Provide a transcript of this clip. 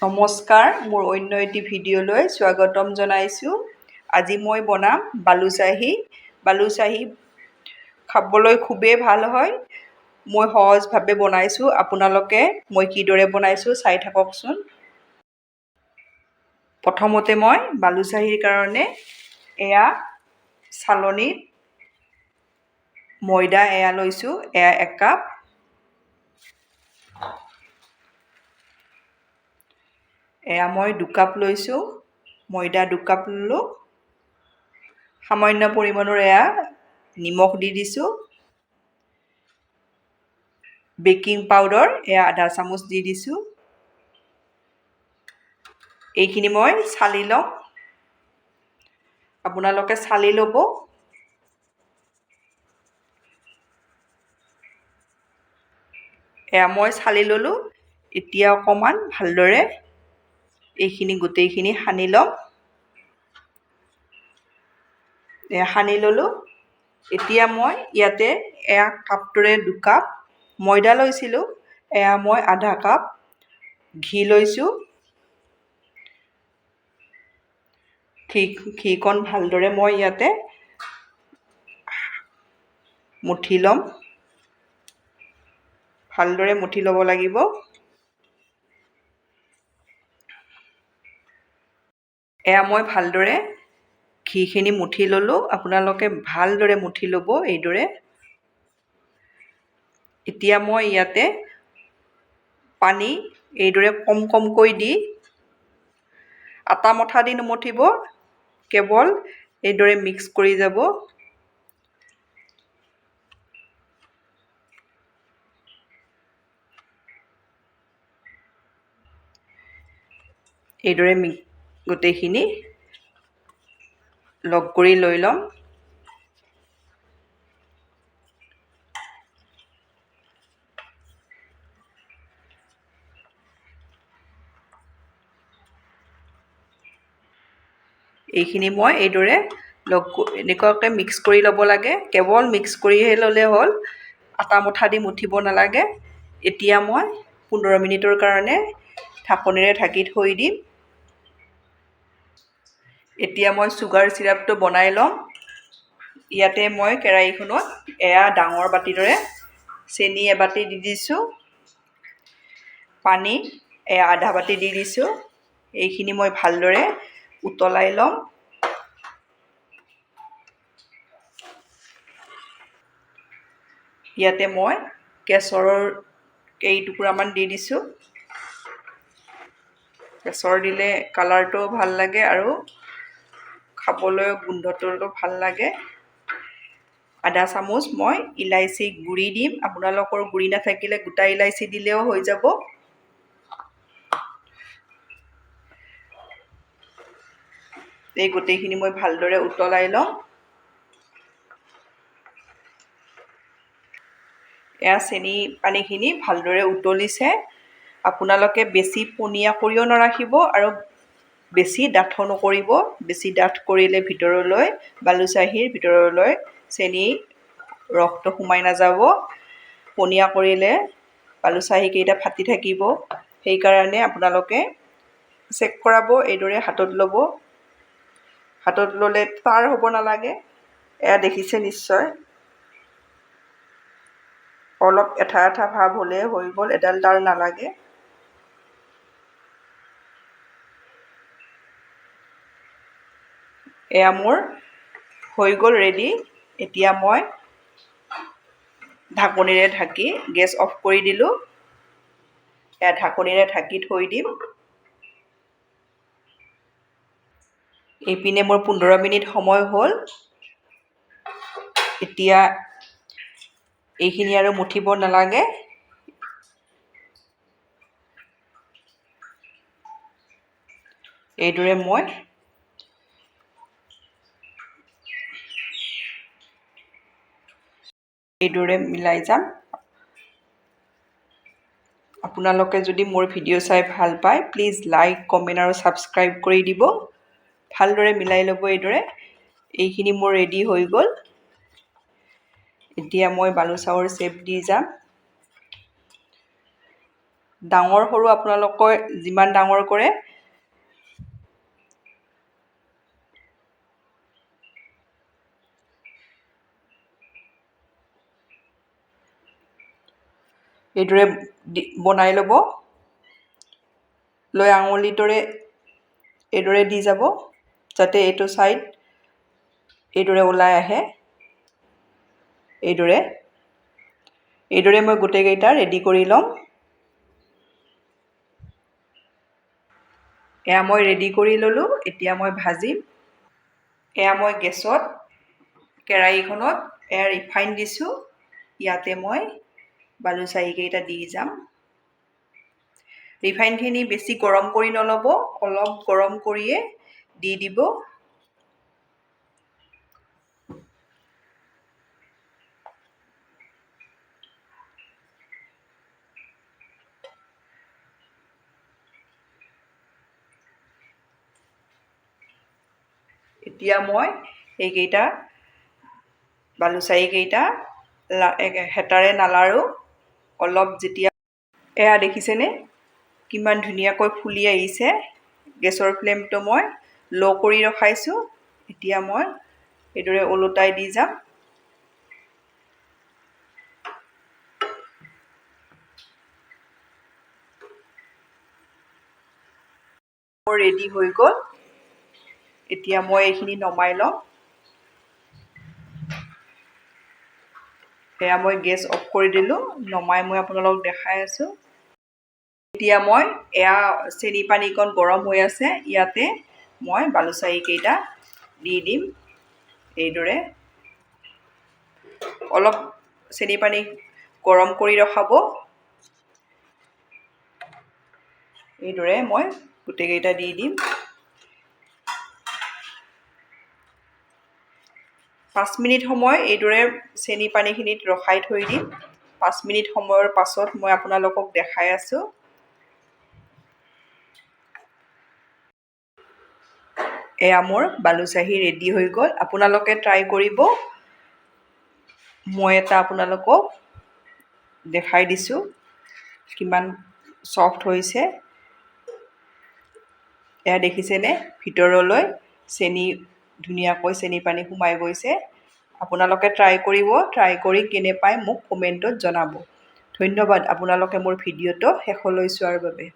নমস্কাৰ, মোৰ অন্য এটি ভিডিঅ'লৈ স্বাগতম জনাইছোঁ। আজি মই বনাম বালুচাহী। বালুচাহী খাবলৈ খুবেই ভাল হয়। মই সহজভাৱে বনাইছোঁ। আপোনালোকে মই কিদৰে বনাইছোঁ চাই থাককচোন। প্ৰথমতে মই বালুচাহীৰ কাৰণে এয়া চালনীত ময়দা লৈছোঁ, 1 কাপ। মই 2 কাপ লৈছোঁ, ময়দা 2 কাপ ল'লোঁ। সামান্য পৰিমাণৰ নিমখ দি দিছোঁ। বেকিং পাউডাৰ আধা চামুচ দি দিছোঁ। এইখিনি মই চালি লওঁ। আপোনালোকে চালি ল'ব। মই চালি ল'লোঁ। এতিয়া অকণমান ভালদৰে এইখিনি গোটেইখিনি সানি ল'ম। সানি ল'লোঁ। এতিয়া মই ইয়াতে কাপটোৰে 2 কাপ ময়দা লৈছিলোঁ। মই আধা কাপ ঘি লৈছোঁ। ঘিকণ ভালদৰে মই ইয়াতে মঠি ল'ম। ভালদৰে মঠি ল'ব লাগিব। মই ভালদৰে ঘিখিনি মঠি ল'লোঁ। আপোনালোকে ভালদৰে মঠি ল'ব এইদৰে। এতিয়া মই ইয়াতে পানী এইদৰে কমকৈ দি, আটা মঠা দি নমঠিব, কেৱল এইদৰে মিক্স কৰি যাব। এইদৰে গোটেইখিনি লগ কৰি লৈ ল'ম। এইখিনি মই এইদৰে এনেকুৱাকৈ মিক্স কৰি ল'ব লাগে। কেৱল মিক্স কৰিহে ল'লে হ'ল, আটা মঠা দি মঠিব নালাগে। এতিয়া মই 15 মিনিটৰ কাৰণে ঢাকনিৰে ঢাকি থৈ দিম। এতিয়া মই চুগাৰ চিৰাপটো বনাই ল'ম। ইয়াতে মই কেৰাহীখনত ডাঙৰ বাতিৰে চেনি এবাতি দি দিছোঁ। পানী আধা বাতি দি দিছোঁ। এইখিনি মই ভালদৰে উতলাই ল'ম। ইয়াতে মই কেশৰৰ কেইটুকুৰামান দি দিছোঁ। কেশৰ দিলে কালাৰটো ভাল লাগে আৰু খাবলৈ গোন্ধটো ভাল লাগে। আধা চামুচ মই ইলাইচি গুড়ি দিম। আপোনালোকৰ গুড়ি নাথাকিলে গোটা ইলাইচি দিলেও হৈ যাব। এই গোটেইখিনি মই ভালদৰে উতলাই লওঁ। চেনি পানীখিনি ভালদৰে উতলিছে। আপোনালোকে বেছি পনীয়া কৰিও নাৰাখিব আৰু বেছি ডাঠো নকৰিব। বেছি ডাঠ কৰিলে বালুচাহীৰ ভিতৰলৈ চেনি ৰসটো সোমাই নাযাব। পনীয়া কৰিলে বালুচাহীকেইটা ফাটি থাকিব। সেইকাৰণে আপোনালোকে চেক কৰাব। এইদৰে হাতত ল'ব। হাতত ল'লে টাৰ হ'ব নালাগে। দেখিছে নিশ্চয়। অলপ এঠা ভাৱ হ'লে হৈ গ'ল, এডাল টাৰ নালাগে। মোৰ হৈ গ'ল ৰেডি। এতিয়া মই ঢাকনিৰে ঢাকি গেছ অফ কৰি দিলোঁ। ঢাকনিৰে ঢাকি থৈ দিম। এইপিনে মোৰ 15 মিনিট সময় হ'ল। এতিয়া এইখিনি আৰু মঠিব নালাগে। এইদৰে মই মিলাই যাম। আপোনালোকে যদি মোৰ ভিডিঅ' চাই ভাল পায়, প্লিজ লাইক, কমেণ্ট আৰু ছাবস্ক্ৰাইব কৰি দিব। ভালদৰে মিলাই ল'ব এইদৰে। এইখিনি মোৰ ৰেডি হৈ গ'ল। এতিয়া মই বালুচাহৰ শ্বেপ দি যাম। ডাঙৰ সৰু আপোনালোকে যিমান ডাঙৰ কৰে এইদৰে বনাই ল'ব। লৈ আঙুলিটোৰে এইদৰে দি যাব যাতে এইটো ছাইড এইদৰে ওলাই আহে। এইদৰে মই গোটেইকেইটা ৰেডি কৰি ল'ম। এয়া মই ৰেডি কৰি ল'লোঁ। এতিয়া মই ভাজিম। এয়া মই গেছত কেৰাহীখনত এয়া ৰিফাইন দিছোঁ। ইয়াতে মই বালুচাহীকেইটা দি যাম। ৰিফাইনখিনি বেছি গৰম কৰি নল'ব, অলপ গৰম কৰিয়ে দি দিব। এতিয়া মই এইকেইটা বালুচাহীকেইটা হেতাৰে নালাৰো। অলপ যেতিয়া এয়া দেখিছেনে কিমান ধুনীয়াকৈ ফুলি আহিছে। গেছৰ ফ্লেমটো মই ল' কৰি ৰখাইছোঁ। এতিয়া মই এইদৰে ওলোটাই দি যাম। মোৰ ৰেডি হৈ গ'ল। এতিয়া মই এইখিনি নমাই ল'ম। এয়া মই গেছ অফ কৰি দিলোঁ। নমাই মই আপোনালোকক দেখাই আছোঁ। এতিয়া মই এয়া চেনি পানীকণ গৰম হৈ আছে। ইয়াতে মই বালুচাহীকেইটা দি দিম। এইদৰে অলপ চেনি পানী গৰম কৰি ৰখাব। এইদৰে মই গোটেইকেইটা দি দিম। 5 মিনিট সময় এইদৰে চেনি পানীখিনিত ৰখাই থৈ দিম। 5 মিনিট সময়ৰ পাছত মই আপোনালোকক দেখাই আছোঁ। এয়া মোৰ বালুচাহী ৰেডি হৈ গ'ল। আপোনালোকে ট্ৰাই কৰিব। মই এটা আপোনালোকক দেখাই দিছোঁ কিমান ছফ্ট হৈছে। এয়া দেখিছেনে ভিতৰলৈ ধুনীয়াকৈ চেনি পানী সোমাই গৈছে। আপোনালোকে ট্ৰাই কৰিব। ট্ৰাই কৰি কেনে পায় মোক কমেণ্টত জনাব। ধন্যবাদ আপোনালোকে মোৰ ভিডিঅ'টো শেষলৈ চোৱাৰ বাবে।